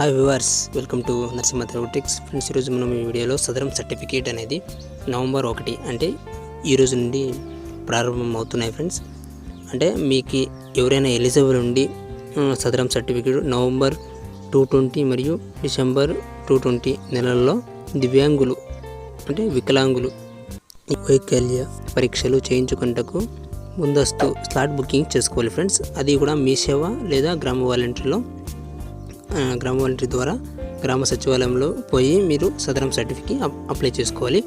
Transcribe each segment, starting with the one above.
Hi viewers, welcome to Narasimha Telugu tricks. Friends, ఈరోజు మనం ఈ వీడియోలో సదరం సర్టిఫికేట్ అనేది నవంబర్ 1 అంటే ఈరోజు నుండి ప్రారంభం అవుతున్నాయి. ఫ్రెండ్స్, అంటే మీకు ఎవరైనా ఎలిజిబుల్ ఉండి సదరం సర్టిఫికేట్ నవంబర్ 2020 మరియు డిసెంబర్ 2020 నెలల్లో దివ్యాంగులు అంటే వికలాంగులు వైకల్య పరీక్షలు చేయించుకుంటకు ముందస్తు స్లాట్ బుకింగ్ చేసుకోవాలి. ఫ్రెండ్స్, అది కూడా మీసేవ లేదా గ్రామ వాలంటరీ ద్వారా గ్రామ సచివాలయంలో పోయి మీరు సదరం సర్టిఫికేట్ అప్లై చేసుకోవాలి.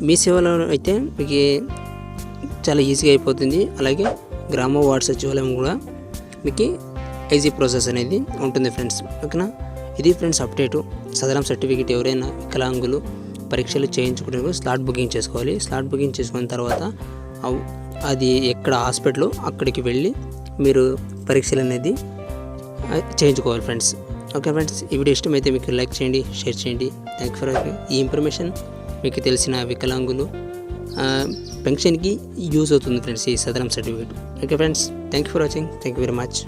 మీ సేవలో అయితే మీకు చాలా ఈజీగా అయిపోతుంది. అలాగే గ్రామ వార్డు సచివాలయం కూడా మీకు ఈజీ ప్రాసెస్ అనేది ఉంటుంది. ఫ్రెండ్స్, ఓకేనా? ఇది ఫ్రెండ్స్ అప్డేటు. సదరం సర్టిఫికేట్ ఎవరైనా వికలాంగులు పరీక్షలు చేయించుకుంటే స్లాట్ బుకింగ్ చేసుకోవాలి. స్లాట్ బుకింగ్ చేసుకున్న తర్వాత అది ఎక్కడ హాస్పిటల్ అక్కడికి వెళ్ళి మీరు పరీక్షలు అనేది చేయించుకోవాలి. ఫ్రెండ్స్, ఓకే ఫ్రెండ్స్, ఈ వీడియో ఇష్టమైతే మీకు లైక్ చేయండి, షేర్ చేయండి. థ్యాంక్ ఫర్ ఈ ఇన్ఫర్మేషన్ మీకు తెలిసిన వికలాంగులు పెన్షన్కి యూజ్ అవుతుంది ఫ్రెండ్స్ ఈ Sadaram certificate. Okay friends, thank you for watching. Thank you very much.